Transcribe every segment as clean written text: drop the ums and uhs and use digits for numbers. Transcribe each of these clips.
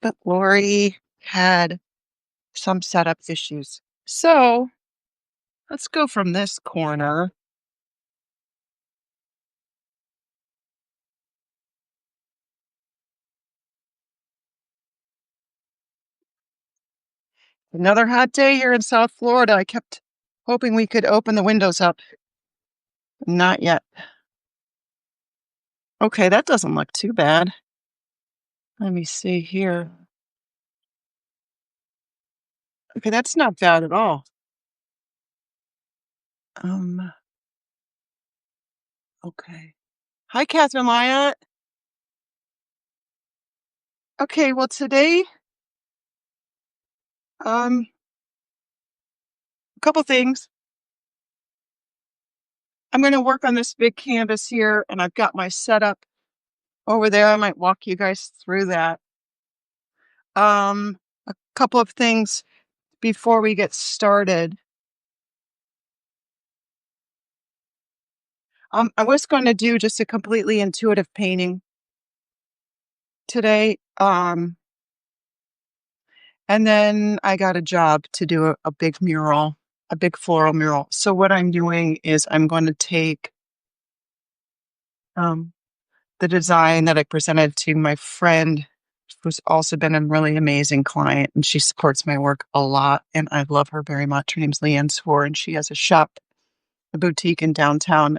but Lori had some setup issues. So let's go from this corner. Another hot day here in South Florida. I kept hoping we could open the windows up. Not yet. Okay, that doesn't look too bad. Let me see here. Okay, that's not bad at all. Um, okay. Hi, Catherine Lyatt. Okay, well today, a couple things. I'm going to work on this big canvas here, and I've got my setup over there. I might walk you guys through that. A couple of things before we get started. I was going to do just a completely intuitive painting today. And then I got a job to do a big mural, a big floral mural. So what I'm doing is I'm going to take the design that I presented to my friend, who's also been a really amazing client, and she supports my work a lot, and I love her very much. Her name's Leanne Swore, and she has a shop, a boutique in downtown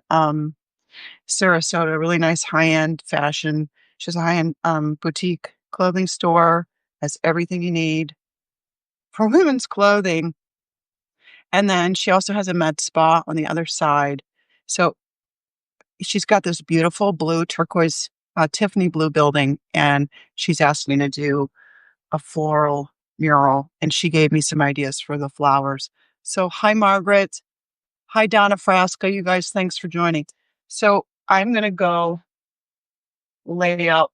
Sarasota, really nice high-end fashion. She has a high-end boutique clothing store, has everything you need for women's clothing. And then she also has a med spa on the other side. So she's got this beautiful blue turquoise Tiffany blue building, and she's asked me to do a floral mural, and she gave me some ideas for the flowers. So hi, Margaret. Hi, Donna Frasca. You guys, thanks for joining. So I'm going to go lay out,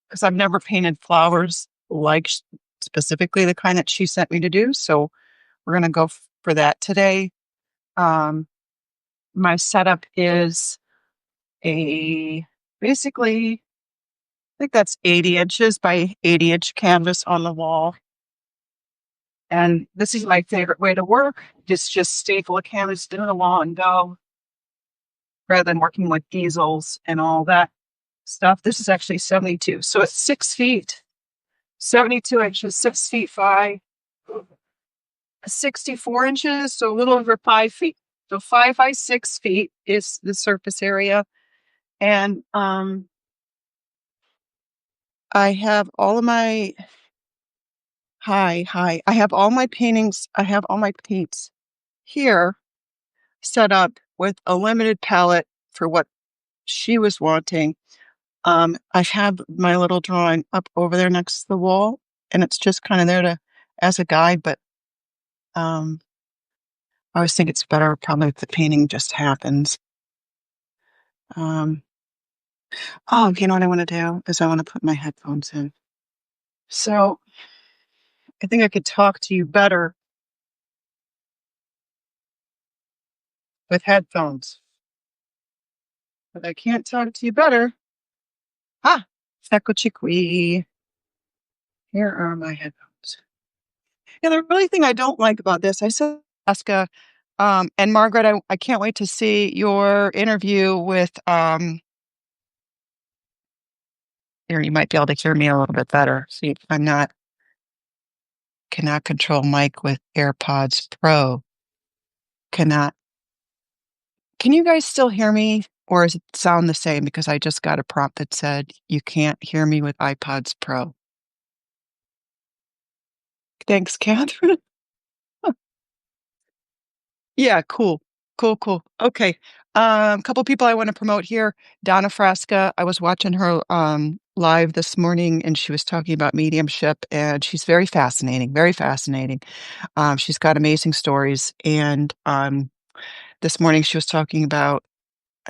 because I've never painted flowers like specifically the kind that she sent me to do. So we're going to go for that today. My setup is basically, I think that's 80 inches by 80-inch canvas on the wall. And this is my favorite way to work. Just staple a canvas to the wall and go, rather than working with easels and all that stuff. This is actually 72. So it's 6 feet, 72 inches, 6 feet by 64 inches. So a little over 5 feet. So 5 by 6 feet is the surface area. And I have all of my I have all my paintings, I have all my paints here set up with a limited palette for what she was wanting. I have my little drawing up over there next to the wall, and it's just kind of there to as a guide, but I always think it's better probably if the painting just happens. Oh, you know what I want to do is I want to put my headphones in. So I think I could talk to you better with headphones, but I can't talk to you better. Ah, ecco qui. Here are my headphones. Yeah, the really thing I don't like about this, I said, Alaska, and Margaret, I can't wait to see your interview with, here, you might be able to hear me a little bit better. See, cannot control mic with AirPods Pro. Cannot. Can you guys still hear me? Or does it sound the same? Because I just got a prompt that said, you can't hear me with iPods Pro. Thanks, Catherine. Yeah, cool. Cool. Okay. Couple people I want to promote here. Donna Frasca. I was watching her live this morning, and she was talking about mediumship, and she's very fascinating, very fascinating. She's got amazing stories. And this morning she was talking about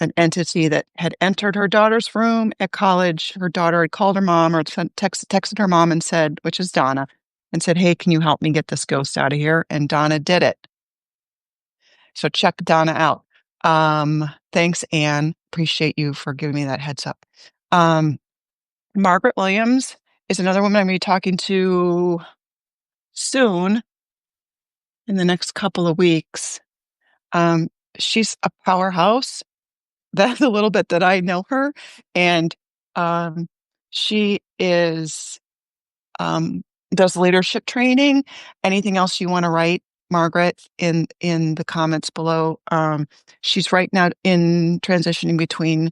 an entity that had entered her daughter's room at college. Her daughter had called her mom or texted her mom and said, which is Donna, and said, "Hey, can you help me get this ghost out of here?" And Donna did it. So check Donna out. Thanks, Anne. Appreciate you for giving me that heads up. Margaret Williams is another woman I'm going to be talking to soon in the next couple of weeks. She's a powerhouse. That's a little bit that I know her. And she is does leadership training. Anything else you want to write, Margaret, in the comments below. She's right now in transitioning between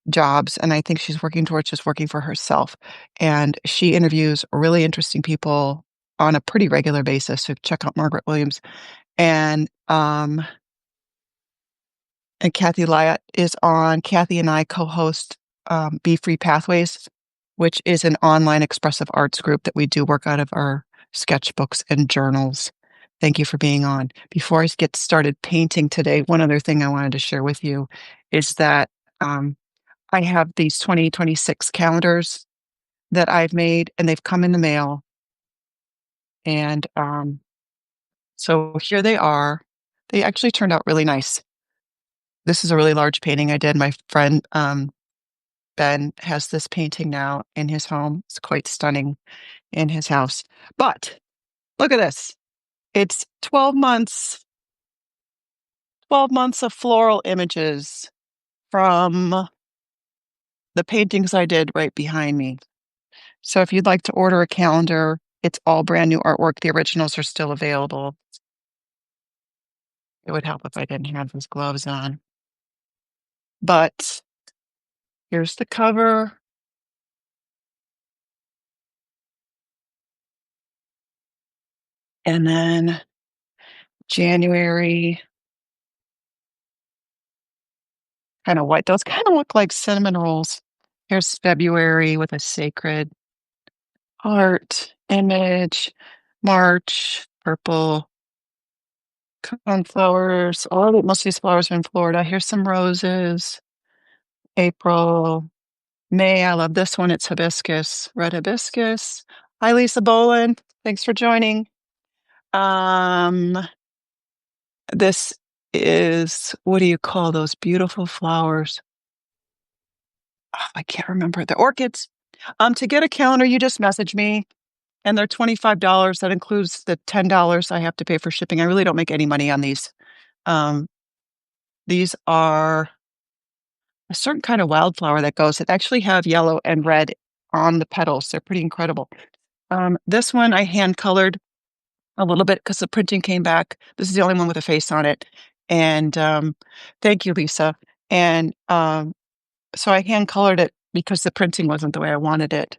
jobs, and I think she's working towards just working for herself. And she interviews really interesting people on a pretty regular basis. So check out Margaret Williams. And Kathy Lyatt is on. Kathy and I co-host Be Free Pathways, which is an online expressive arts group that we do work out of our sketchbooks and journals. Thank you for being on. Before I get started painting today, one other thing I wanted to share with you is that I have these 2026 calendars that I've made, and they've come in the mail. And so here they are. They actually turned out really nice. This is a really large painting I did. My friend Ben has this painting now in his home. It's quite stunning in his house. But look at this. It's 12 months of floral images from the paintings I did right behind me. So if you'd like to order a calendar, it's all brand new artwork. The originals are still available. It would help if I didn't have those gloves on. But here's the cover. And then January, kind of white. Those kind of look like cinnamon rolls. Here's February with a sacred heart image. March, purple coneflowers. Most of these flowers are in Florida. Here's some roses. April, May. I love this one. It's hibiscus, red hibiscus. Hi, Lisa Boland. Thanks for joining. This is, what do you call those beautiful flowers? Oh, I can't remember. The orchids. To get a calendar, you just message me, and they're $25. That includes the $10 I have to pay for shipping. I really don't make any money on these. These are a certain kind of wildflower that actually have yellow and red on the petals. They're pretty incredible. This one I hand colored a little bit because the printing came back. This is the only one with a face on it. And thank you, Lisa. And so I hand colored it because the printing wasn't the way I wanted it.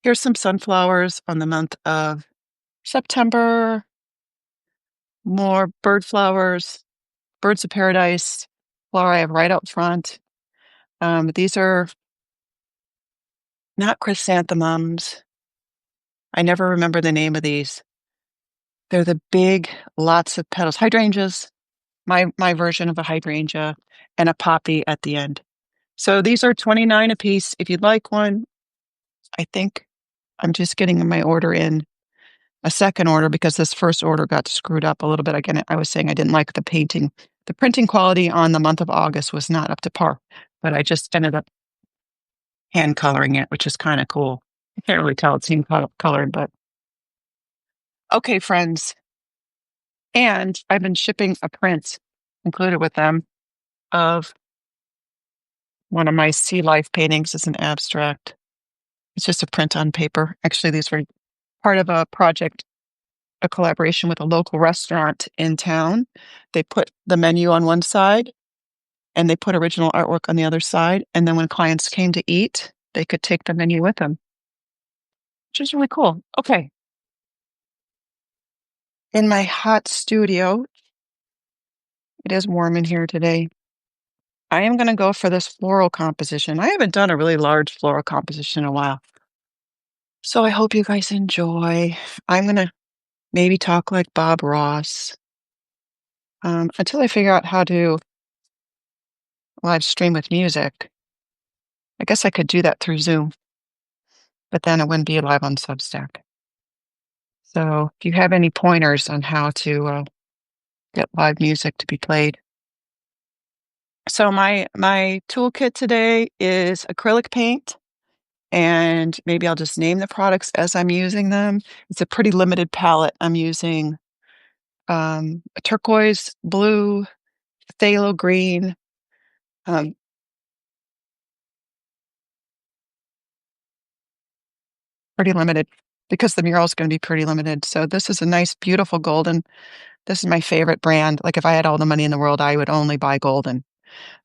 Here's some sunflowers on the month of September. More bird flowers, birds of paradise flower I have right out front. These are not chrysanthemums. I never remember the name of these. They're the big, lots of petals. Hydrangeas, my version of a hydrangea, and a poppy at the end. So these are $29 a piece. If you'd like one, I think I'm just getting my order in, a second order, because this first order got screwed up a little bit. Again, I was saying I didn't like the painting. The printing quality on the month of August was not up to par, but I just ended up hand coloring it, which is kind of cool. I can't really tell it seemed colored, but okay, friends. And I've been shipping a print included with them of one of my sea life paintings as an abstract. It's just a print on paper. Actually, these were part of a project, a collaboration with a local restaurant in town. They put the menu on one side and they put original artwork on the other side. And then when clients came to eat, they could take the menu with them, which is really cool. Okay. In my hot studio, it is warm in here today. I am going to go for this floral composition. I haven't done a really large floral composition in a while. So I hope you guys enjoy. I'm going to maybe talk like Bob Ross until I figure out how to live stream with music. I guess I could do that through Zoom, but then it wouldn't be live on Substack. So if you have any pointers on how to get live music to be played. So my toolkit today is acrylic paint and maybe I'll just name the products as I'm using them. It's a pretty limited palette. I'm using a turquoise blue, phthalo green, um, pretty limited because the mural is going to be pretty limited. So this is a nice, beautiful golden. This is my favorite brand. Like if I had all the money in the world, I would only buy golden.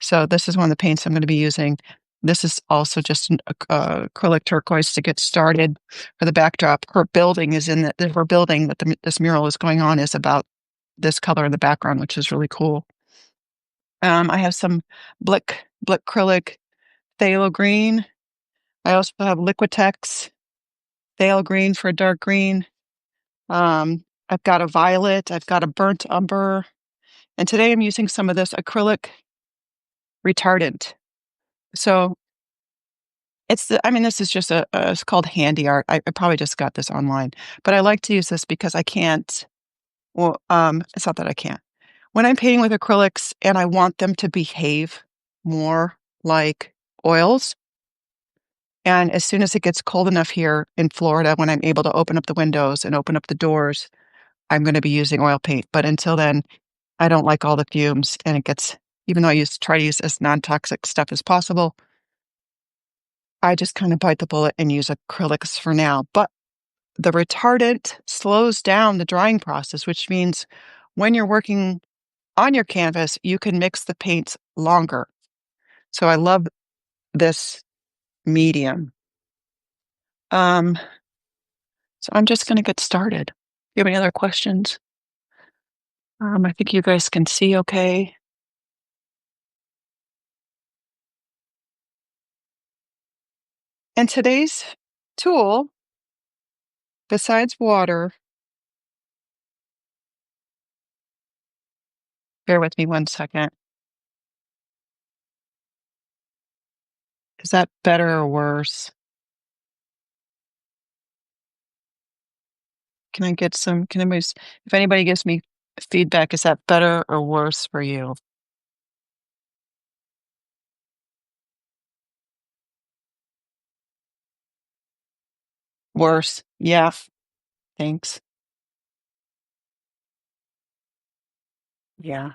So this is one of the paints I'm going to be using. This is also just an acrylic turquoise to get started for the backdrop. Her building is in her building that this mural is going on is about this color in the background, which is really cool. I have some Blick acrylic phthalo green. I also have Liquitex phthalo green for a dark green. I've got a violet. I've got a burnt umber. And today I'm using some of this acrylic retardant. So this is just it's called Handy Art. I probably just got this online, but I like to use this because I can't, well, it's not that I can't. When I'm painting with acrylics and I want them to behave more like oils, and as soon as it gets cold enough here in Florida, when I'm able to open up the windows and open up the doors, I'm going to be using oil paint. But until then, I don't like all the fumes, and it gets, even though I try to use as non-toxic stuff as possible, I just kind of bite the bullet and use acrylics for now. But the retardant slows down the drying process, which means when you're working on your canvas, you can mix the paints longer. So I love this medium. So I'm just going to get started. You have any other questions? I think you guys can see okay. And today's tool, besides water, bear with me 1 second. Is that better or worse? If anybody gives me feedback, is that better or worse for you? Worse. Yeah. Thanks. Yeah.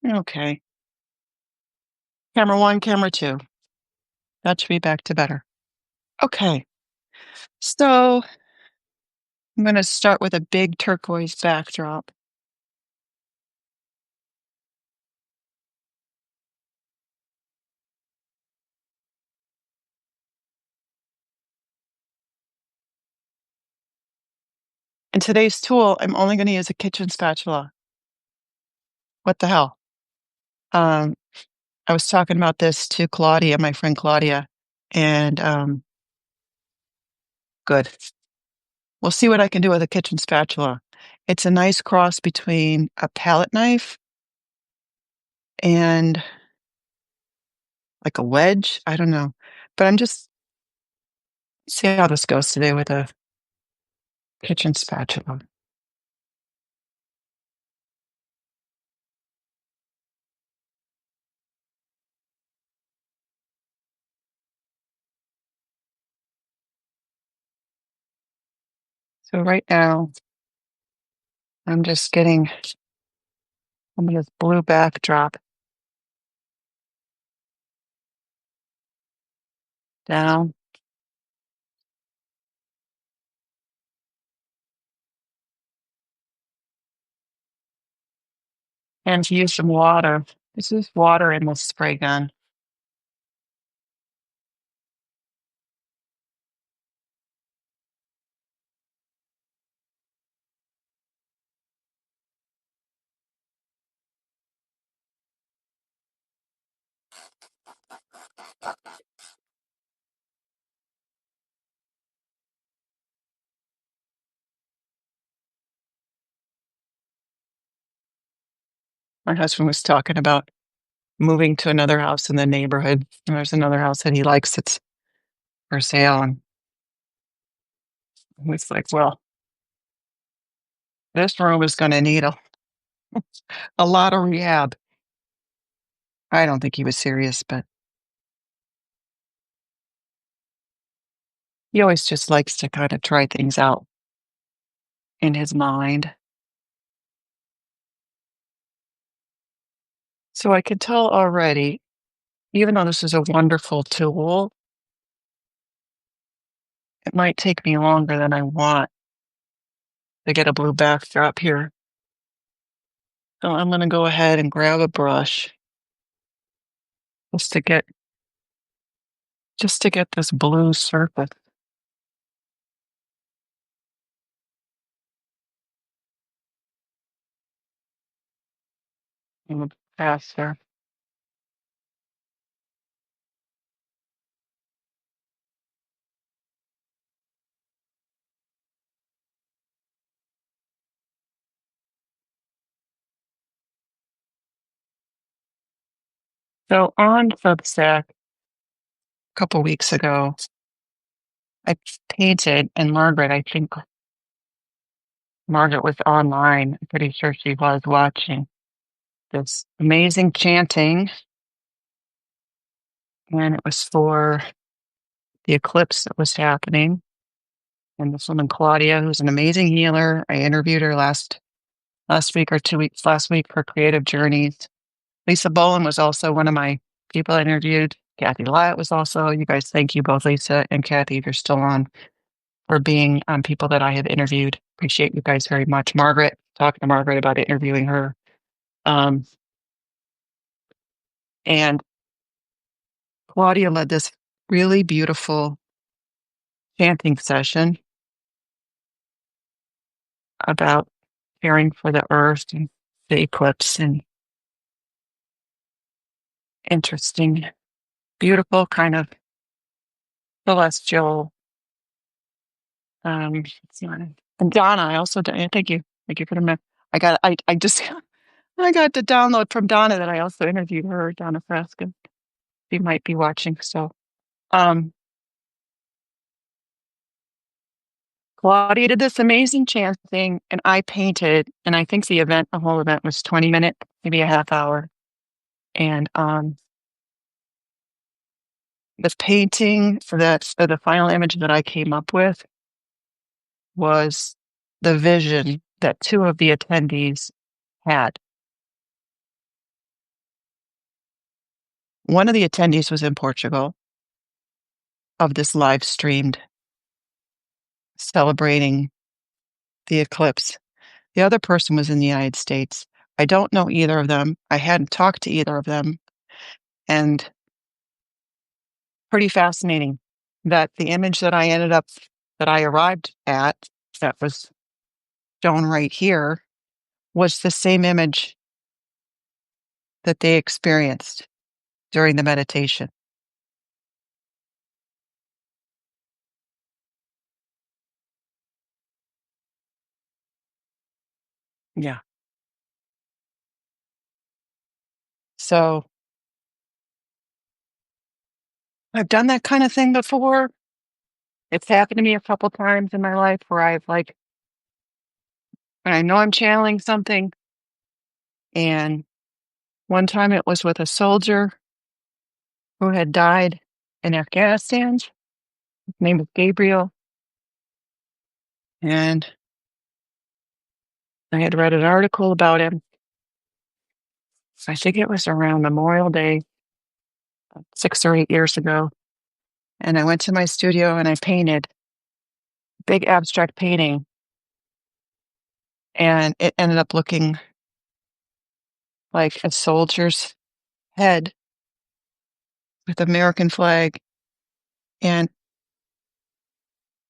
Okay. Camera one, camera two. That should be back to better. Okay. So I'm going to start with a big turquoise backdrop. And today's tool, I'm only going to use a kitchen spatula. What the hell? Um, I was talking about this to Claudia, my friend Claudia, and good. We'll see what I can do with a kitchen spatula. It's a nice cross between a palette knife and like a wedge. I don't know. But I'm just see how this goes today with a kitchen spatula. So right now, I'm just getting some of this blue backdrop down and to use some water. This is water in the spray gun. My husband was talking about moving to another house in the neighborhood. And there's another house that he likes that's for sale. And he's like, well, this room is going to need a lot of rehab. I don't think he was serious, but he always just likes to kind of try things out in his mind. So I can tell already, even though this is a wonderful tool, it might take me longer than I want to get a blue backdrop here. So I'm going to go ahead and grab a brush just to get this blue surface. A little faster. So on Substack a couple weeks ago, I painted, and I think Margaret was online. I'm pretty sure she was watching this amazing chanting, and it was for the eclipse that was happening. And this woman, Claudia, who's an amazing healer, I interviewed her last week or 2 weeks last week for Creative Journeys. Lisa Boland was also one of my people I interviewed. Kathy Lyatt was also. You guys, thank you both, Lisa and Kathy, if you're still on, for being people that I have interviewed. Appreciate you guys very much. Margaret, talking to Margaret about interviewing her. And Claudia led this really beautiful chanting session about caring for the earth and the eclipse, and interesting, beautiful kind of celestial. And Donna, I also thank you for the I just I got the download from Donna that I also interviewed her, Donna Fresca. She might be watching. So Claudia did this amazing chanting, and I painted, and I think the whole event was 20 minutes, maybe a half hour. And the painting for the final image that I came up with was the vision that two of the attendees had. One of the attendees was in Portugal of this live streamed celebrating the eclipse. The other person was in the United States. I don't know either of them. I hadn't talked to either of them. And pretty fascinating that the image that I arrived at, that was shown right here, was the same image that they experienced during the meditation. Yeah. So I've done that kind of thing before. It's happened to me a couple times in my life where when I know I'm channeling something, and one time it was with a soldier who had died in Afghanistan. His name was Gabriel. And I had read an article about him. I think it was around Memorial Day, 6 or 8 years ago. And I went to my studio and I painted a big abstract painting. And it ended up looking like a soldier's head with the American flag. And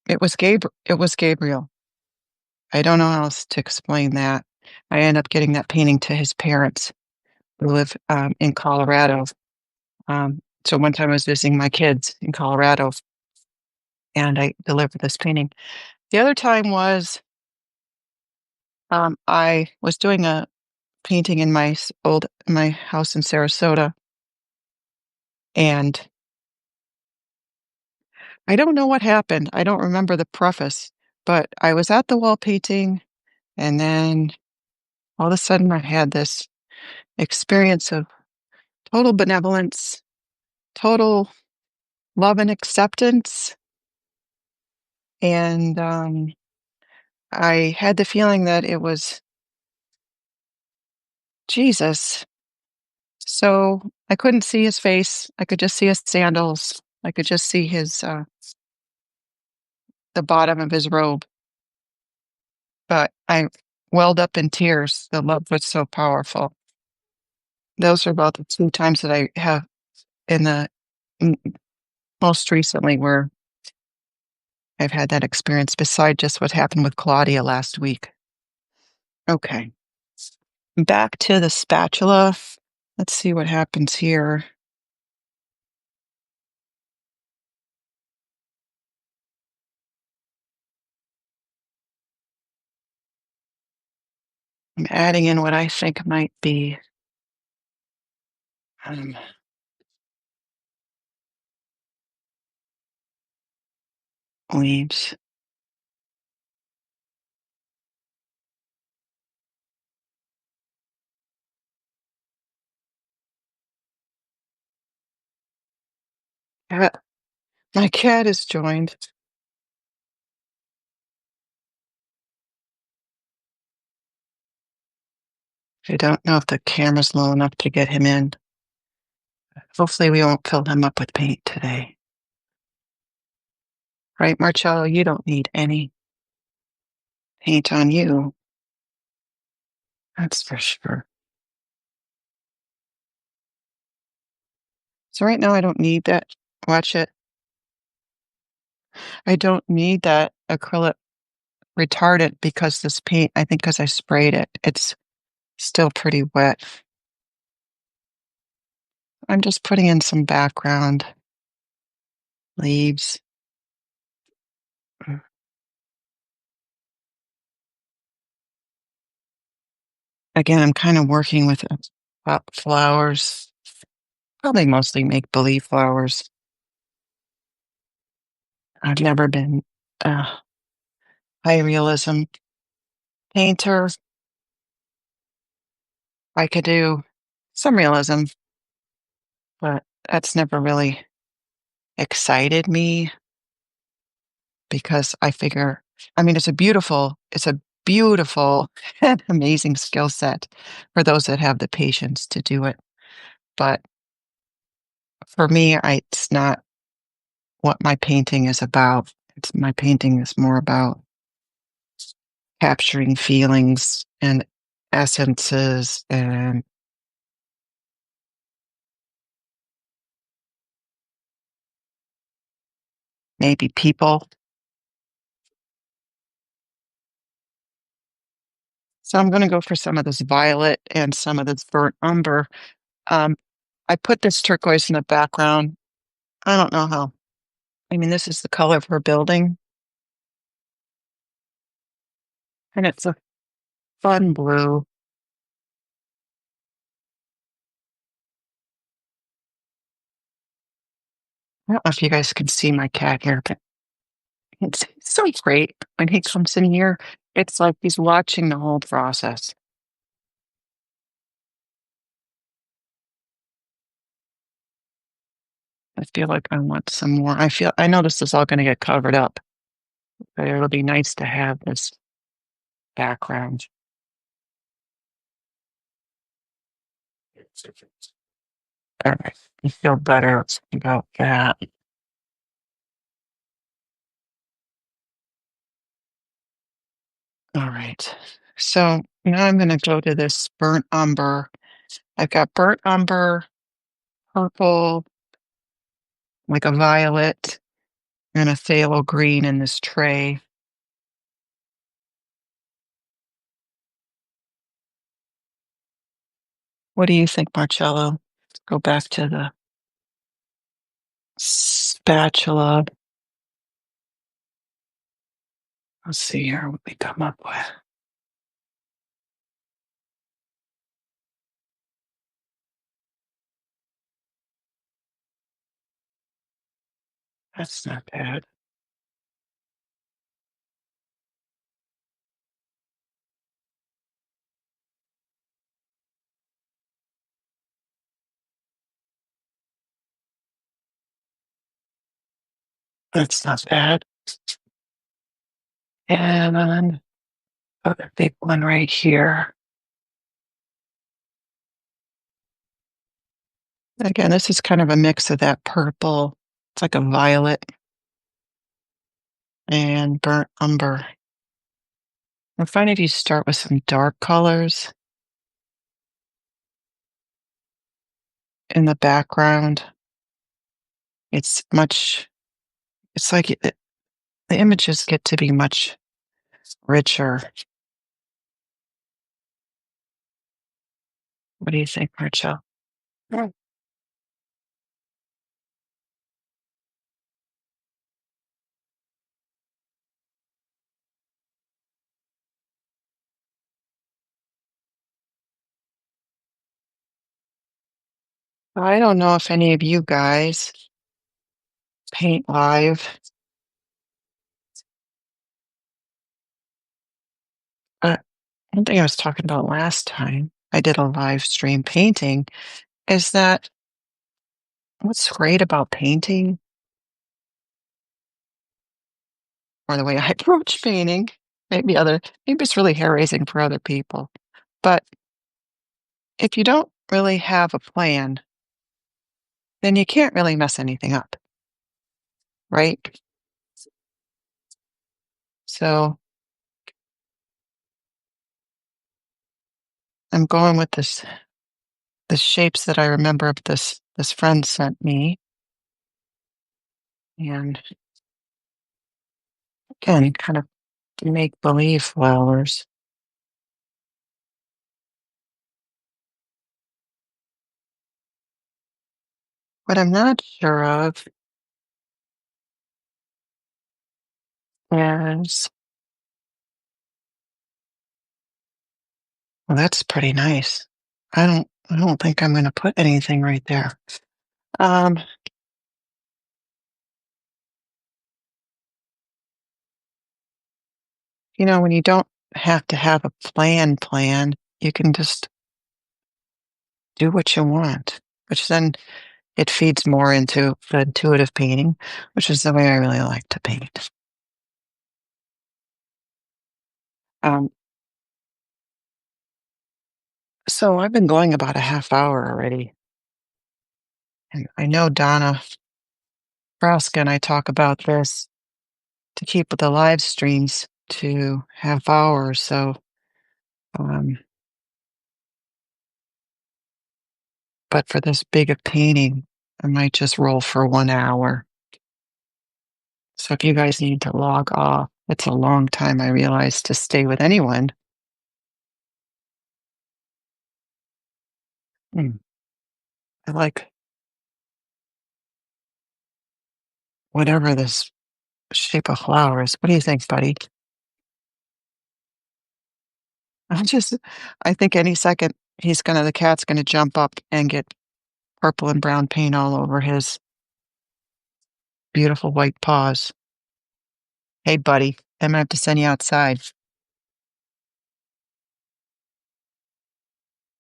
it was Gabriel. I don't know how else to explain that. I ended up getting that painting to his parents who live in Colorado. So one time I was visiting my kids in Colorado, and I delivered this painting. The other time was I was doing a painting in my house in Sarasota, and I don't know what happened. I don't remember the preface, but I was at the wall painting, and then all of a sudden I had this experience of total benevolence, total love and acceptance. And I had the feeling that it was Jesus. So I couldn't see his face. I could just see his sandals. I could just see his the bottom of his robe. But I welled up in tears. The love was so powerful. Those are about the two times that I have in the m- most recently where I've had that experience, beside just what happened with Claudia last week. Okay, back to the spatula. Let's see what happens here. I'm adding in what I think might be um, leaves. Cat. My cat is joined. I don't know if the camera's low enough to get him in. Hopefully we won't fill him up with paint today. Right, Marcello? You don't need any paint on you. That's for sure. So right now I don't need that. Watch it. I don't need that acrylic retardant because this paint, I think because I sprayed it, it's still pretty wet. I'm just putting in some background leaves. Again, I'm kind of working with flowers, probably mostly make-believe flowers. I've never been a high realism painter. I could do some realism, but that's never really excited me because I figure, I mean, it's a beautiful and amazing skill set for those that have the patience to do it. But for me, it's not what my painting is about. My painting is more about capturing feelings and essences and maybe people. So I'm going to go for some of this violet and some of this burnt umber. Um, I put this turquoise in the background. I don't know how. I mean, this is the color of her building, and it's a fun blue. I don't know if you guys can see my cat here, but it's so great when he comes in here. It's like he's watching the whole process. I feel like I want some more. I know this is all going to get covered up, but it'll be nice to have this background. All right. I feel better about that. All right. So now I'm going to go to this burnt umber. I've got burnt umber, purple, like a violet, and a phthalo green in this tray. What do you think, Marcello? Go back to the spatula. Let's see here what we come up with. That's not bad. That's not bad. And another big one right here. Again, this is kind of a mix of that purple. It's like a violet and burnt umber. I find if you start with some dark colors in the background, it's much, it's like the images get to be much richer. What do you think, Marcia? Mm. I don't know if any of you guys paint live. One thing I was talking about last time I did a live stream painting is that what's great about painting or the way I approach painting, maybe it's really hair raising for other people. But if you don't really have a plan, then you can't really mess anything up, right? So I'm going with the shapes that I remember of this friend sent me. And again, kind of make believe flowers. What I'm not sure of is, well, that's pretty nice. I don't think I'm going to put anything right there. Um, when you don't have to have a plan, you can just do what you want, which then it feeds more into the intuitive painting, which is the way I really like to paint. Um, so I've been going about a half hour already. And I know Donna Frauska and I talk about this to keep the live streams to half hour. So, um, but for this big a painting, I might just roll for 1 hour. So if you guys need to log off, it's a long time, I realize, to stay with anyone. Hmm. I like whatever this shape of flower is. What do you think, buddy? I just, I think any second the cat's gonna jump up and get purple and brown paint all over his beautiful white paws. Hey, buddy, I'm gonna have to send you outside.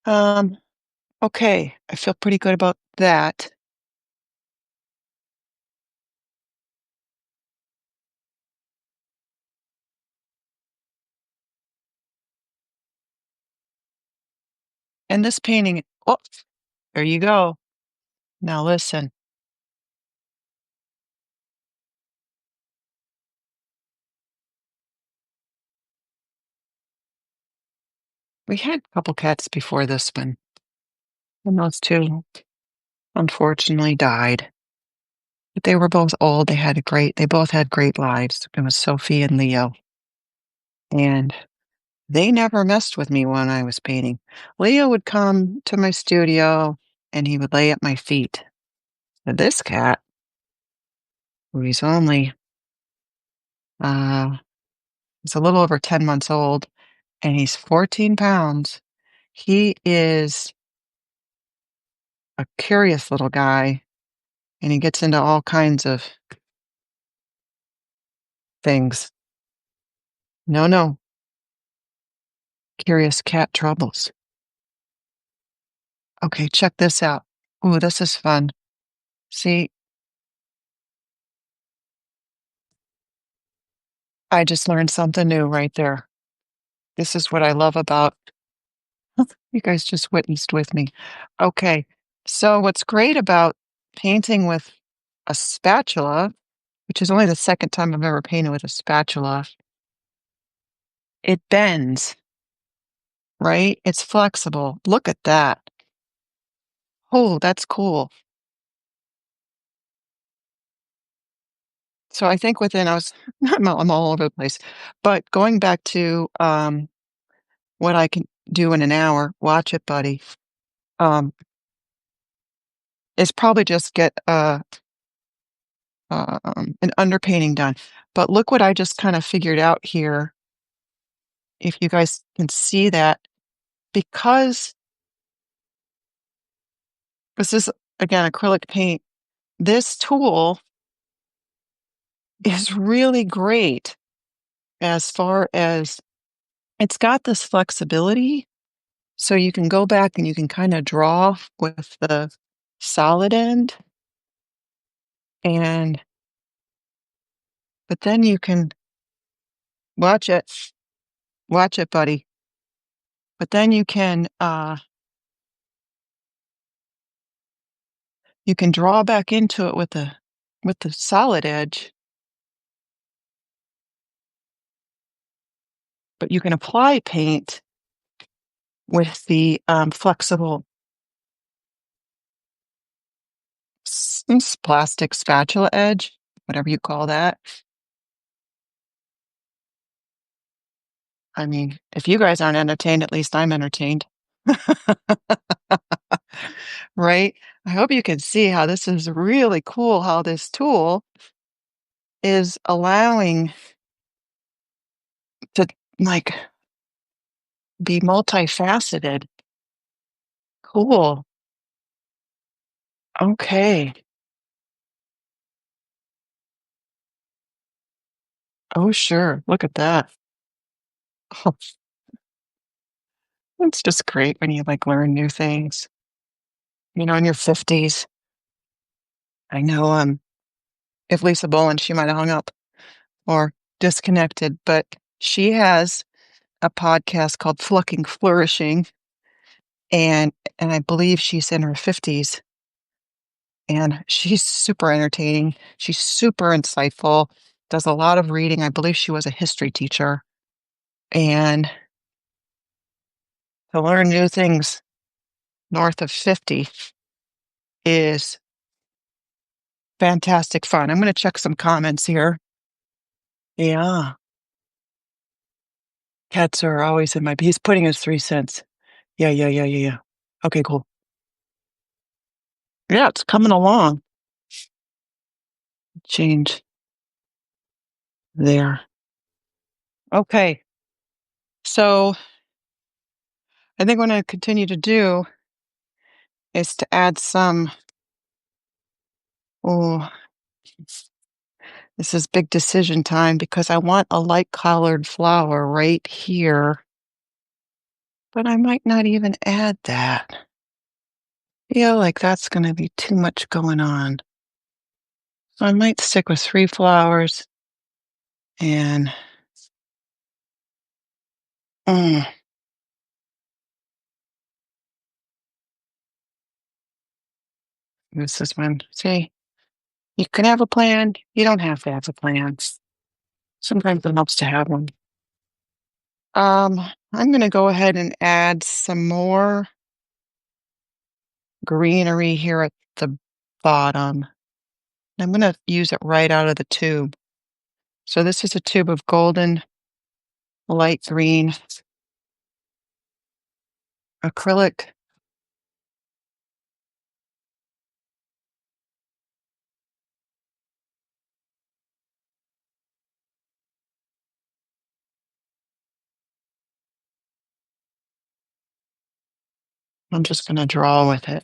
Um, okay, I feel pretty good about that. And this painting, oh, there you go. Now listen, we had a couple cats before this one, and those two unfortunately died. But they were both old. They both had great lives. It was Sophie and Leo. And they never messed with me when I was painting. Leo would come to my studio and he would lay at my feet. But this cat, who he's only, he's a little over 10 months old and he's 14 pounds. He is a curious little guy and he gets into all kinds of things. No, no, curious cat troubles. Okay, check this out. Ooh, this is fun. See, I just learned something new right there. This is what I love about you guys just witnessed with me. Okay. So what's great about painting with a spatula, which is only the second time I've ever painted with a spatula, it bends, right? It's flexible. Look at that. Oh, that's cool. So I think within I was I'm all over the place. But going back to what I can do in an hour, watch it, buddy. Um, is probably just get an underpainting done. But look what I just kind of figured out here. If you guys can see that, because this is again acrylic paint, this tool is really great as far as it's got this flexibility. So you can go back and you can kind of draw with the solid end and but then you can watch it, watch it, buddy. But then you can draw back into it with the solid edge, but you can apply paint with the flexible plastic spatula edge, whatever you call that. I mean, if you guys aren't entertained, at least I'm entertained. Right? I hope you can see how this is really cool, how this tool is allowing to like be multifaceted. Cool. Okay. Oh, sure. Look at that. Oh, it's just great when you like learn new things, in your 50s. I know if Lisa Boland, she might have hung up or disconnected, but she has a podcast called Flucking Flourishing, and I believe she's in her 50s, and she's super entertaining. She's super insightful, does a lot of reading. I believe she was a history teacher, and to learn new things north of 50 is fantastic fun. I'm gonna check some comments here. Yeah, cats are always in my he's putting his 3 cents. Yeah, yeah, yeah, yeah, yeah. Okay, cool. Yeah, it's coming along. Change there. Okay, so I think what I'm gonna continue to do is to add some oh, this is big decision time because I want a light colored flower right here, but I might not even add that. Feel like that's gonna be too much going on. So I might stick with 3 flowers and mm, this is when see, you can have a plan, you don't have to have a plan. Sometimes it helps to have one. Um, I'm gonna go ahead and add some more greenery here at the bottom. I'm gonna use it right out of the tube. So this is a tube of golden light green acrylic. I'm just gonna draw with it.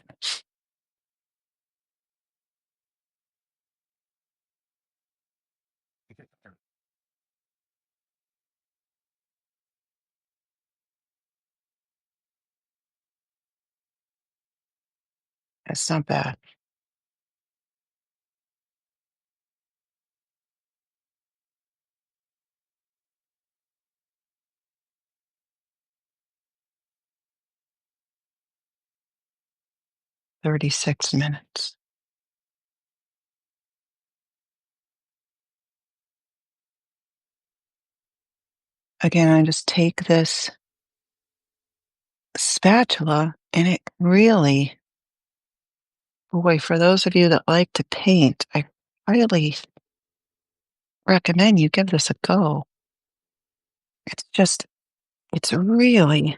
It's not bad. 36 minutes. Again, I just take this spatula and it really, boy, for those of you that like to paint, I highly recommend you give this a go. It's just, it's really,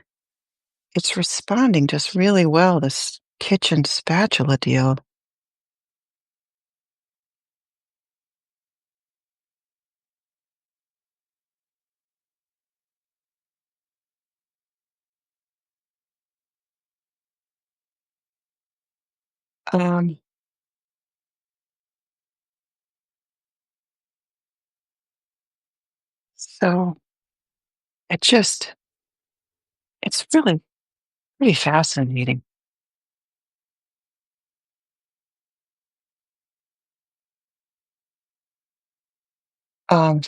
it's responding just really well, this kitchen spatula deal. Um, so it just, it's really pretty fascinating. Um,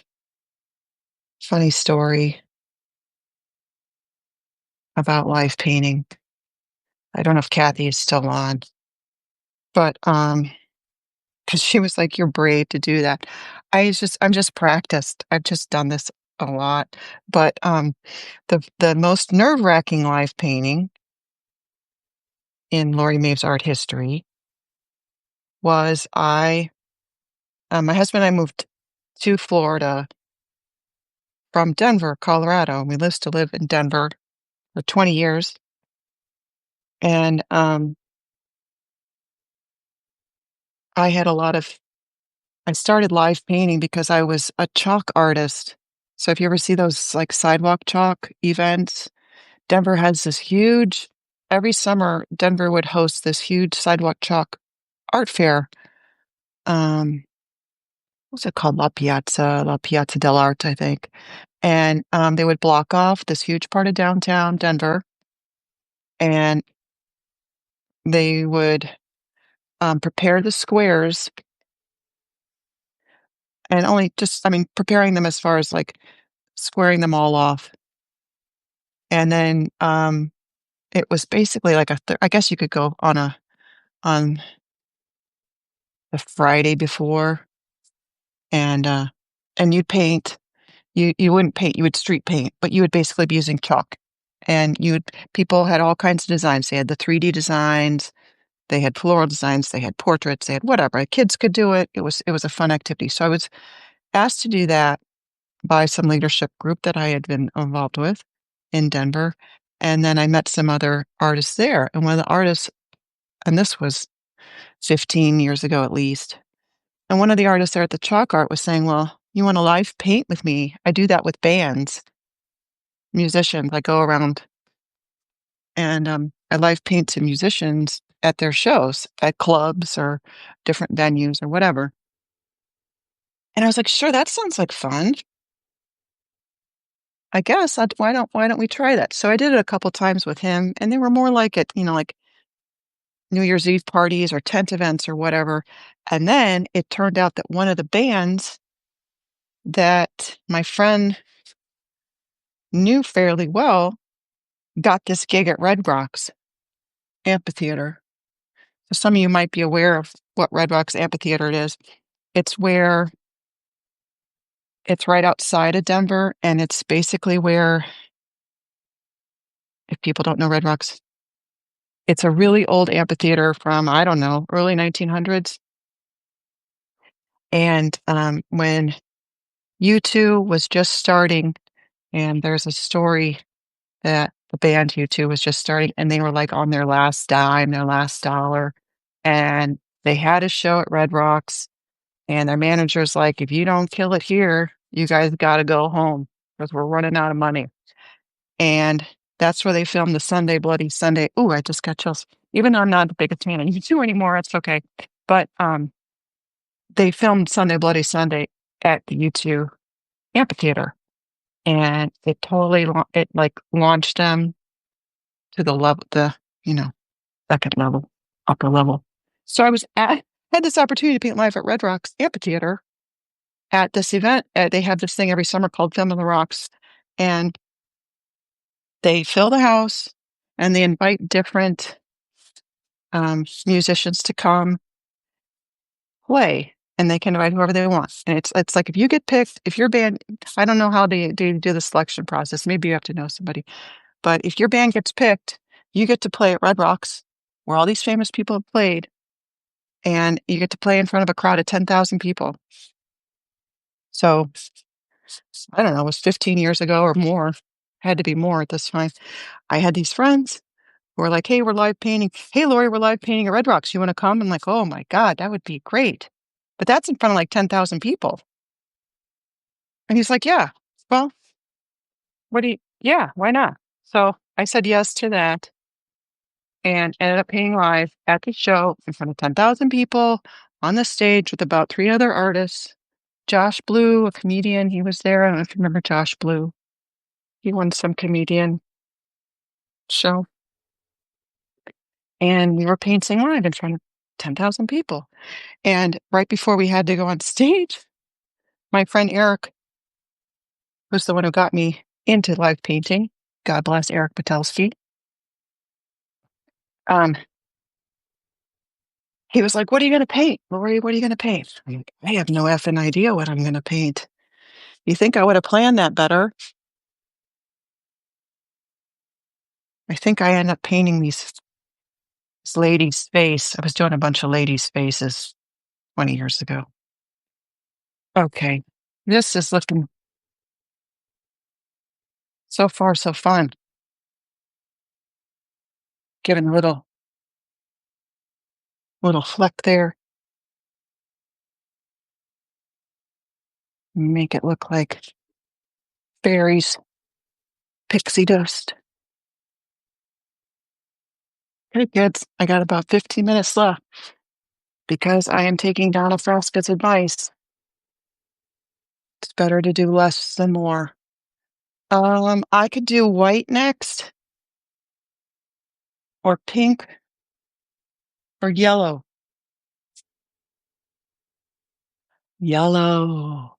Funny story about live painting. I don't know if Kathy is still on, but because she was like, "You're brave to do that." I'm just practiced. I've just done this a lot. But the most nerve-wracking live painting in Laurie Maves art history was my husband and I moved to Florida from Denver, Colorado, and we used to live in Denver for 20 years. And I had a lot of I started live painting because I was a chalk artist. So if you ever see those like sidewalk chalk events, Denver has this huge, every summer, Denver would host this huge sidewalk chalk art fair. What's it called? La Piazza dell'Arte, I think. And they would block off this huge part of downtown Denver and they would prepare the squares and only just, I mean, preparing them as far as like squaring them all off. And then it was basically like I guess you could go on the Friday before and, uh and you'd paint. You wouldn't paint, you would street paint, but you would basically be using chalk. And you would people had all kinds of designs. They had the 3D designs, they had floral designs, they had portraits, they had whatever. Kids could do it. It was a fun activity. So I was asked to do that by some leadership group that I had been involved with in Denver, and then I met some other artists there, and one of the artists and this was 15 years ago at least. And one of the artists there at the chalk art was saying, "Well, you want to live paint with me? I do that with bands, musicians. I go around and I live paint to musicians at their shows, at clubs or different venues or whatever." And I was like, "Sure, that sounds like fun. I guess why don't we try that?" So I did it a couple times with him, and they were more like at like New Year's Eve parties or tent events or whatever. And then it turned out that one of the bands that my friend knew fairly well got this gig at Red Rocks Amphitheater. So some of you might be aware of what Red Rocks Amphitheater it is. It's where it's right outside of Denver, and it's basically where, if people don't know Red Rocks, it's a really old amphitheater from, I don't know, early 1900s. And when U2 was just starting, and there's a story that the band U2 was just starting, and they were, like, on their last dime, their last dollar, and they had a show at Red Rocks, and their manager's like, "If you don't kill it here, you guys gotta go home because 'cause we're running out of money." And that's where they filmed the Sunday Bloody Sunday. Ooh, I just got chills. Even though I'm not a big fan of U2 anymore, it's okay. But, they filmed Sunday Bloody Sunday at the U2 amphitheater, and it totally like, launched them to the level you know, 2nd level, upper level. So I had this opportunity to paint live at Red Rocks Amphitheater at this event. They have this thing every summer called Film on the Rocks, and they fill the house, and they invite different, musicians to come play, and they can invite whoever they want. And it's like if you get picked, if your band, I don't know how they do the selection process. Maybe you have to know somebody, but if your band gets picked, you get to play at Red Rocks, where all these famous people have played, and you get to play in front of a crowd of 10,000 people. So I don't know, it was 15 years ago or more. Had to be more at this time. I had these friends who were like, "Hey, we're live painting. Hey, Laurie, we're live painting at Red Rocks. You want to come?" I'm like, "Oh my God, that would be great." But that's in front of like 10,000 people. And he's like, "Yeah, well, yeah, why not?" So I said yes to that and ended up painting live at the show in front of 10,000 people on the stage with about 3 other artists. Josh Blue, a comedian, he was there. I don't know if you remember Josh Blue. He won some comedian show. And we were painting live in front of 10,000 people. And right before we had to go on stage, my friend Eric, who's the one who got me into live painting, God bless Eric Patelski, um, he was like, "What are you going to paint? Laurie, what are you going to paint?" I'm like, "I have no effing idea what I'm going to paint." You think I would have planned that better? I think I ended up painting this lady's face. I was doing a bunch of ladies' faces 20 years ago. Okay. This is looking so far so fun. Giving a little fleck there. Make it look like fairies, pixie dust. Okay, kids, I got about 15 minutes left because I am taking Donna Frasca's advice. It's better to do less than more. I could do white next, or pink, or yellow. Yellow.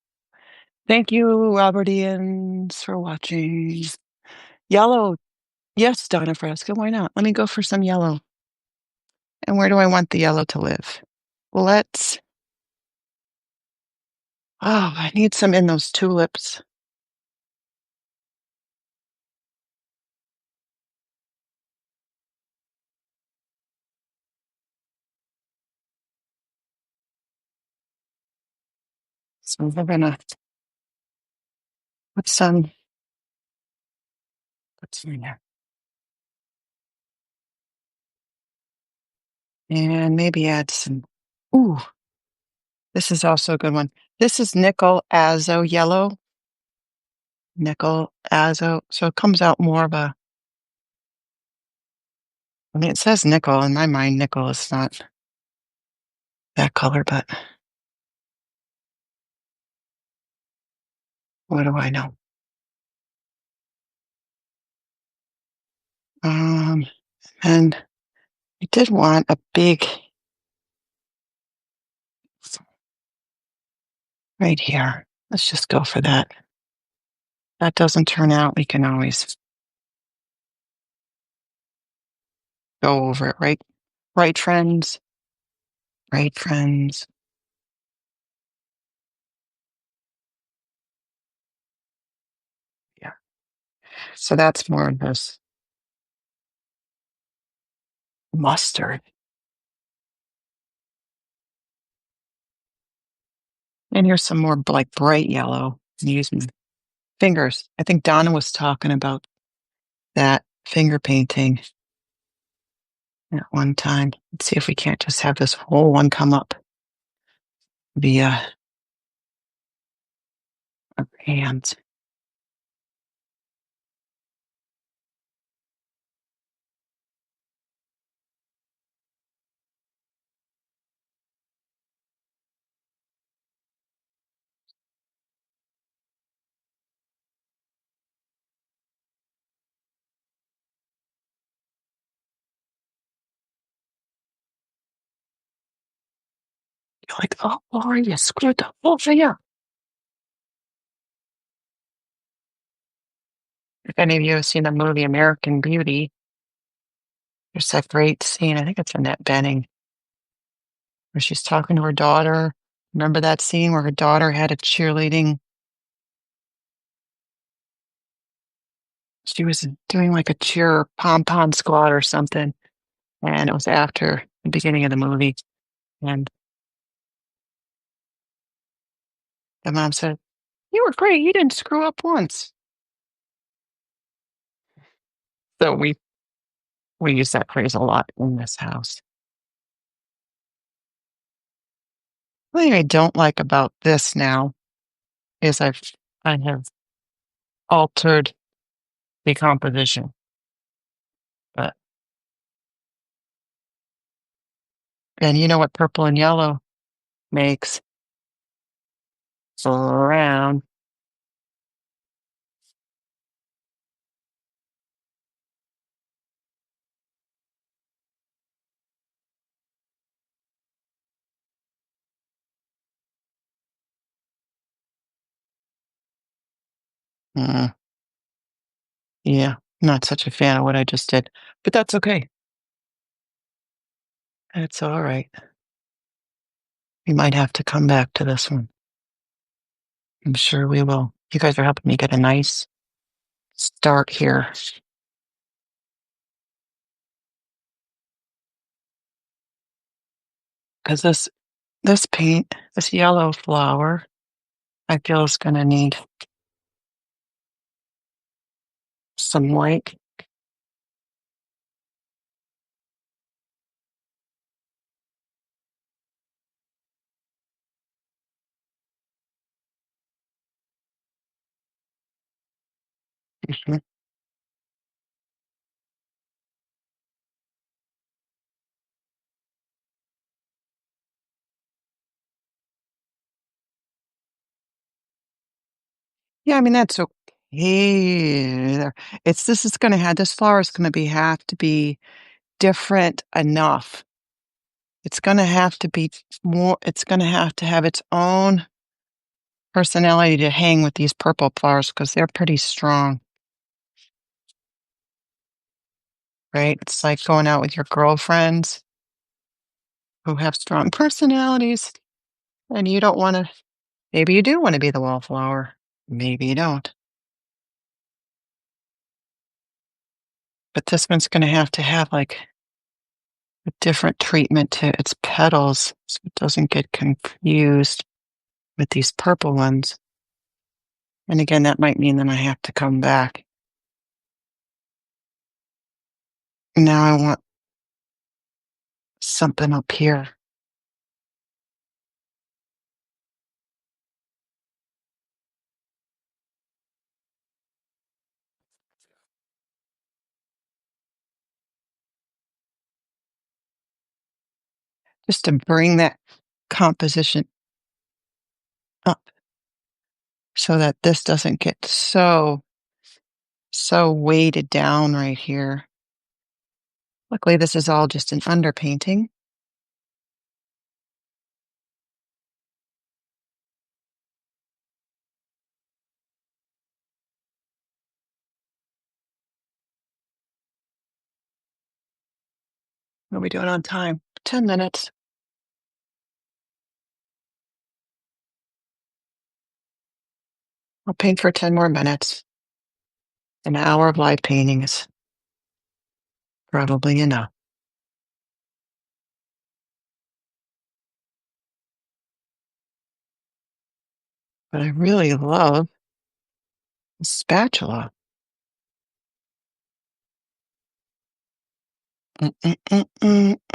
Thank you, Robertians, for watching. Yellow. Yes, Donna Frasca, why not? Let me go for some yellow. And where do I want the yellow to live? Let's, I need some in those tulips. So we're gonna put some, in there. And maybe add some, ooh, this is also a good one. This is nickel azo yellow. Nickel azo. So it comes out more of a, I mean, it says nickel. In my mind, nickel is not that color, but what do I know? Um, and I did want a big, right here. Let's just go for that. That doesn't turn out, we can always go over it, right? Right, friends? Right, friends? Yeah. So that's more of this mustard. And here's some more like bright yellow. Use my fingers. I think Donna was talking about that finger painting at one time. Let's see if we can't just have this whole one come up via our hands. You're like, "Oh, Laura, you screwed the whole thing up." If any of you have seen the movie American Beauty, There's that great scene, I think it's Annette Bening, where she's talking to her daughter. Remember that scene where her daughter had a cheerleading she was doing like a cheer pom-pom squad or something, and it was after the beginning of the movie, and the mom said, "You were great, you didn't screw up once." So we use that phrase a lot in this house. The thing I don't like about this now is I have altered the composition, but and you know what purple and yellow makes? Brown. Mm, yeah, not such a fan of what I just did, but that's okay. It's all right. We might have to come back to this one. I'm sure we will. You guys are helping me get a nice start here. Because this paint, this yellow flower, I feel is gonna need some white. Mhm. Yeah, I mean, that's okay. It's this is gonna have this flower is gonna be have to be different enough. It's gonna have to be more it's gonna have to have its own personality to hang with these purple flowers because 'cause they're pretty strong, right? It's like going out with your girlfriends who have strong personalities, and you don't wanna maybe you do wanna be the wallflower, maybe you don't. But this one's gonna have to have, like, a different treatment to its petals so it doesn't get confused with these purple ones. And again, that might mean that I have to come back. Now I want something up here. Just to bring that composition up so that this doesn't get so weighted down right here. Luckily, this is all just an underpainting. What are we doing on time? 10 minutes. I'll paint for 10 more minutes. An hour of live painting is probably enough. But I really love the spatula. Mm, mm, mm,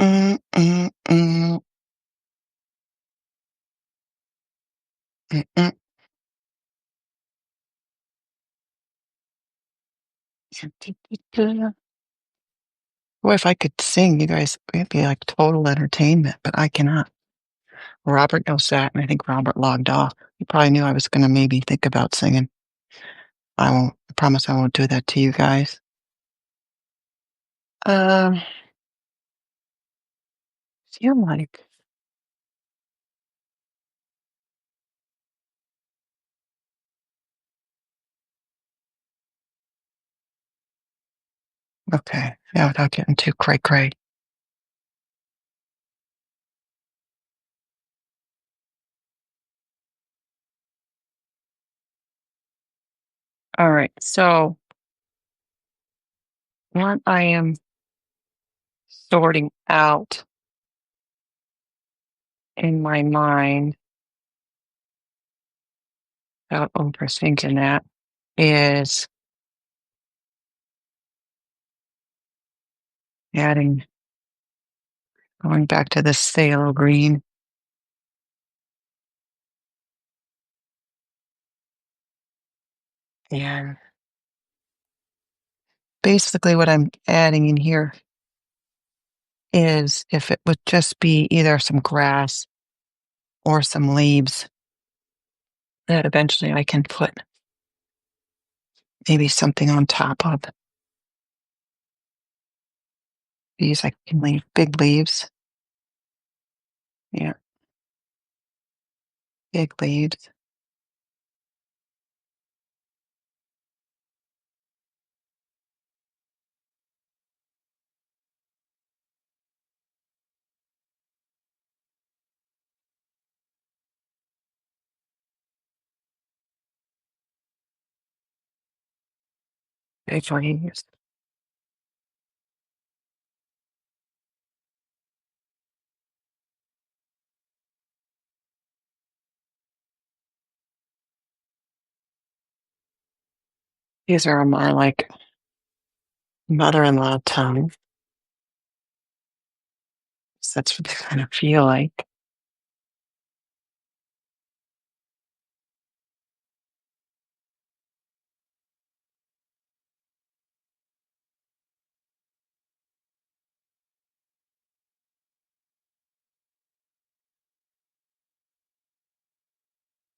mm, mm, mm, mm, mm, mm. Boy, if I could sing, you guys, it'd be like total entertainment, but I cannot. Robert knows that, and I think Robert logged off. He probably knew I was going to maybe think about singing. I won't. I promise I won't do that to you guys. Um, feel like Okay. Yeah, without getting too cray-cray. All right. So what I am sorting out in my mind without overthinking that is adding, going back to the phthalo green. And basically what I'm adding in here is if it would just be either some grass or some leaves that eventually I can put maybe something on top of. These I can leave big leaves. Yeah, big leaves. Big leaves. These are more like mother-in-law tongue. So that's what they kind of feel like.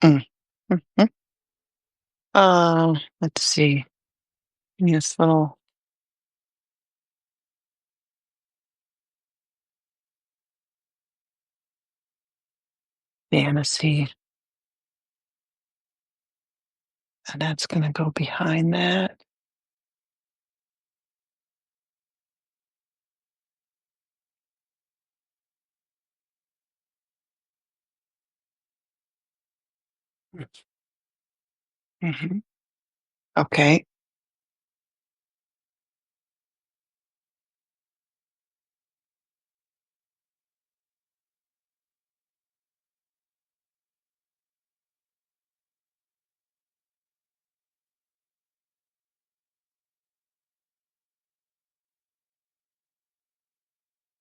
Mm. Mhm. Let's see. This little fantasy. And that's going to go behind that. Hmm. Okay.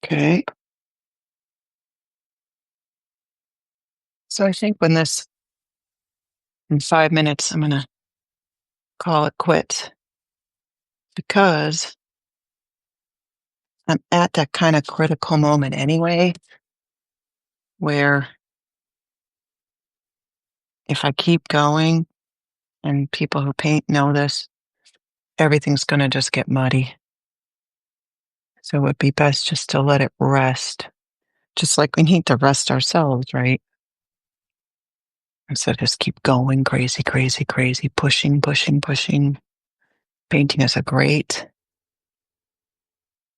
Okay. So I think when this, in 5 minutes, I'm going to call it quits because I'm at that kind of critical moment anyway, where if I keep going, and people who paint know this, everything's going to just get muddy. So it would be best just to let it rest, just like we need to rest ourselves, right? Instead of just keep going crazy, crazy, crazy, pushing, pushing, pushing. Painting is a great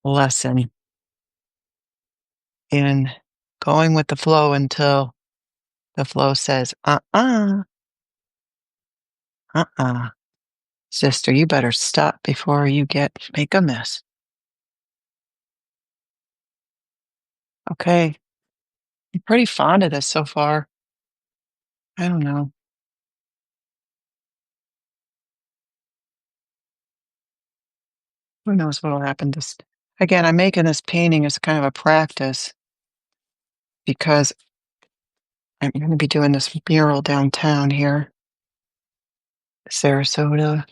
lesson in going with the flow until the flow says, uh-uh, sister, you better stop before you make a mess. Okay. I'm pretty fond of this so far. I don't know. Who knows what'll happen? This again, I'm making this painting as kind of a practice because I'm going to be doing this mural downtown here, Sarasota,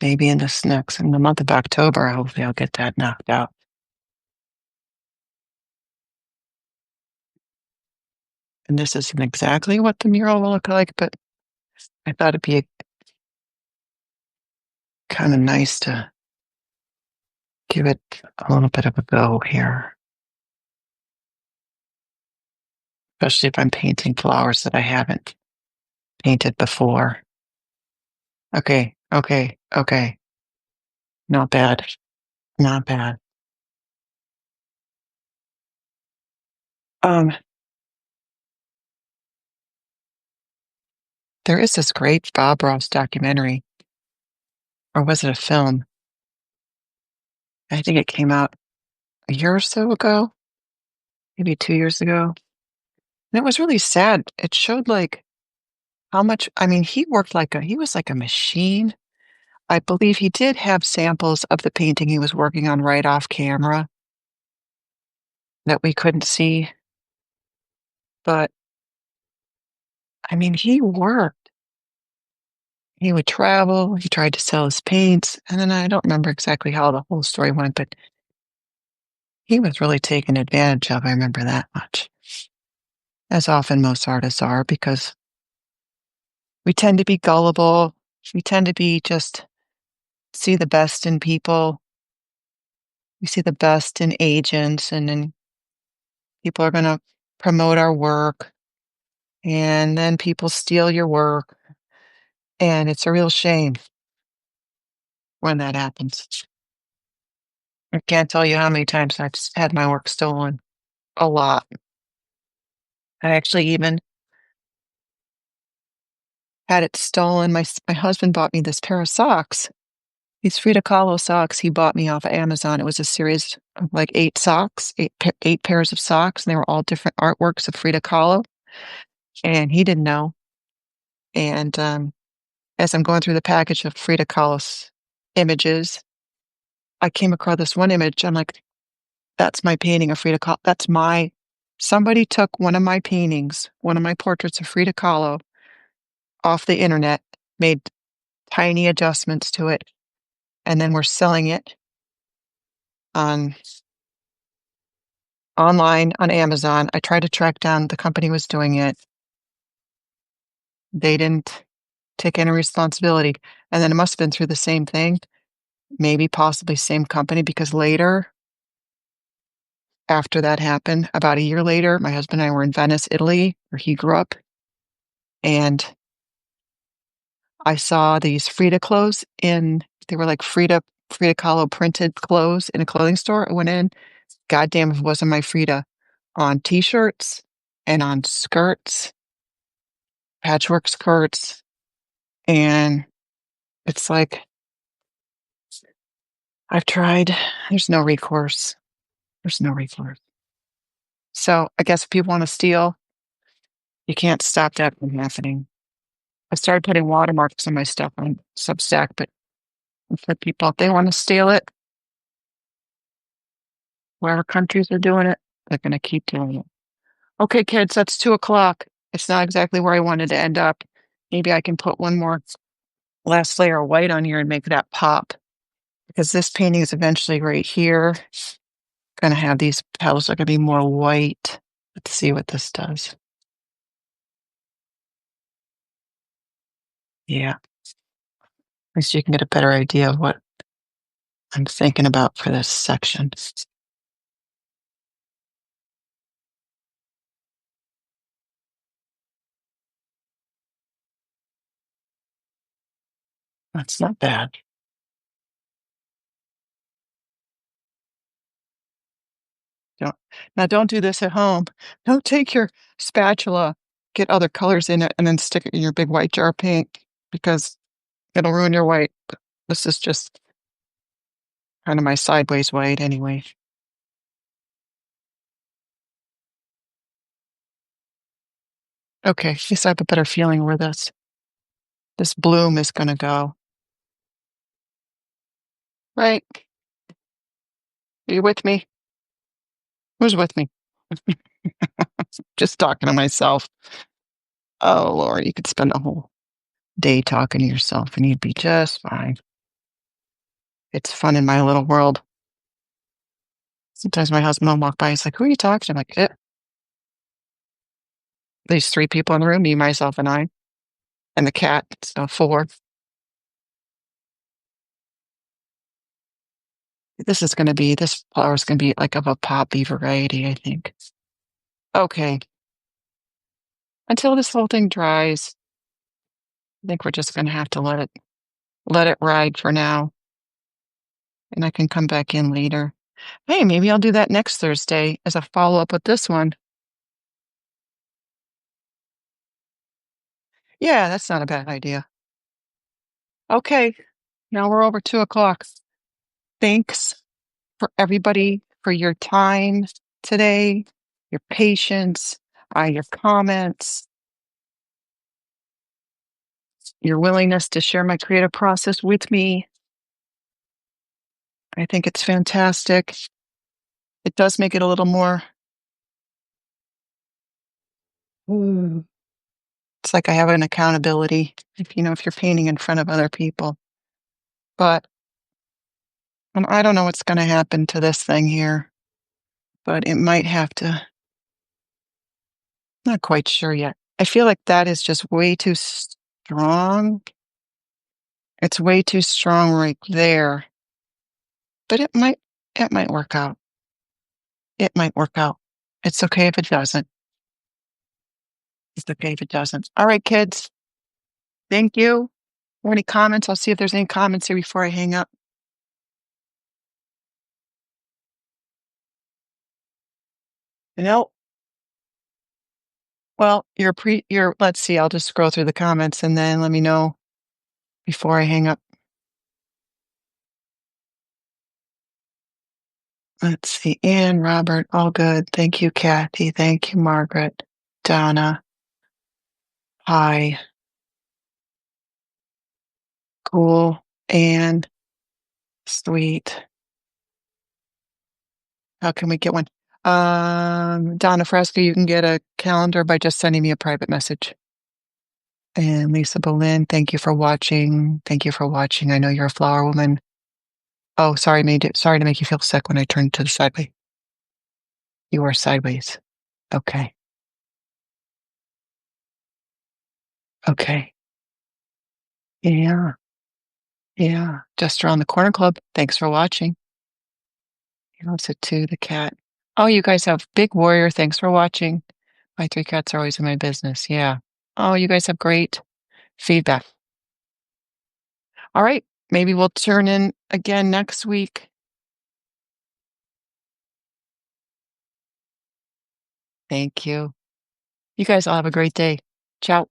maybe in the month of October. Hopefully, I'll get that knocked out. And this isn't exactly what the mural will look like, but I thought it'd be kind of nice to give it a little bit of a go here, especially if I'm painting flowers that I haven't painted before. Okay, okay, okay. Not bad. Not bad. Um, there is this great Bob Ross documentary, or was it a film? I think it came out a year or so ago, maybe 2 years ago. And it was really sad. It showed, like, how much I mean, he was like a machine. I believe he did have samples of the painting he was working on right off camera that we couldn't see, but, I mean, he worked. He would travel, he tried to sell his paints, and then I don't remember exactly how the whole story went, but he was really taken advantage of, I remember that much, as often most artists are, because we tend to be gullible, we tend to be just see the best in people, we see the best in agents, and then people are gonna promote our work, and then people steal your work, and it's a real shame when that happens. I can't tell you how many times I've had my work stolen. A lot. I actually even had it stolen. My husband bought me this pair of socks. These Frida Kahlo socks he bought me off of Amazon. It was a series of like 8 socks, 8 pairs of socks, and they were all different artworks of Frida Kahlo, and he didn't know. And, as I'm going through the package of Frida Kahlo's images, I came across this one image. I'm like, "That's my painting of Frida Kahlo. That's my" somebody took one of my paintings, one of my portraits of Frida Kahlo off the internet, made tiny adjustments to it, and then we're selling it on online on Amazon. I tried to track down the company who was doing it. They didn't take any responsibility. And then it must have been through the same thing, maybe possibly same company, because later, after that happened, about a year later, my husband and I were in Venice, Italy, where he grew up, and I saw these Frida clothes they were like Frida Kahlo printed clothes in a clothing store. I went in, goddamn if it wasn't my Frida on T-shirts and on skirts, patchwork skirts, and it's like, I've tried, there's no recourse. There's no recourse. So, I guess if people wanna steal, you can't stop that from happening. I started putting watermarks on my stuff on Substack, but for people, if they wanna steal it, whatever countries are doing it, they're gonna keep doing it. Okay, kids, that's 2 o'clock. It's not exactly where I wanted to end up. Maybe I can put one more last layer of white on here and make that pop, because this painting is eventually right here. Gonna have these petals are gonna be more white. Let's see what this does. Yeah, at least you can get a better idea of what I'm thinking about for this section. That's not bad. Don't don't do this at home. Don't take your spatula, get other colors in it, and then stick it in your big white jar of paint, because it'll ruin your white. This is just kind of my sideways white anyway. Okay, at least I have a better feeling where this bloom is gonna go. Right? Are you with me? Who's with me? Just talking to myself. Oh, Lord, you could spend a whole day talking to yourself and you'd be just fine. It's fun in my little world. Sometimes my husband will walk by, he's like, "Who are you talking to?" I'm like, These 3 people in the room, me, myself, and I, and the cat, so 4. This flower is gonna be like of a poppy variety, I think. Okay, until this whole thing dries, I think we're just gonna have to let it ride for now. and I can come back in later. Hey, maybe I'll do that next Thursday as a follow-up with this one. Yeah, that's not a bad idea. Okay, now we're over 2 o'clock. Thanks for everybody for your time today, your patience, your comments, your willingness to share my creative process with me. I think it's fantastic. It does make it a little more. It's like I have an accountability if you're painting in front of other people. But and I don't know what's going to happen to this thing here, but it might have to. Not quite sure yet. I feel like that is just way too strong. It's way too strong right there. But it might work out. It might work out. It's okay if it doesn't. It's okay if it doesn't. All right, kids. Thank you. Or any comments? I'll see if there's any comments here before I hang up. No. Well, let's see, I'll just scroll through the comments and then let me know before I hang up. Let's see. Ann, Robert, all good. Thank you, Kathy. Thank you, Margaret. Donna. Hi. Cool. Ann. Sweet. How can we get one? Donna Fresco, you can get a calendar by just sending me a private message. And Lisa Boleyn, thank you for watching. Thank you for watching. I know you're a flower woman. Oh, sorry to make you feel sick when I turned to the sideways. You are sideways. Okay. Okay. Yeah. Yeah. Just around the corner club. Thanks for watching. He loves it too, the cat. Oh, you guys have Big Warrior. Thanks for watching. My 3 cats are always in my business. Yeah. Oh, you guys have great feedback. All right. Maybe we'll turn in again next week. Thank you. You guys all have a great day. Ciao.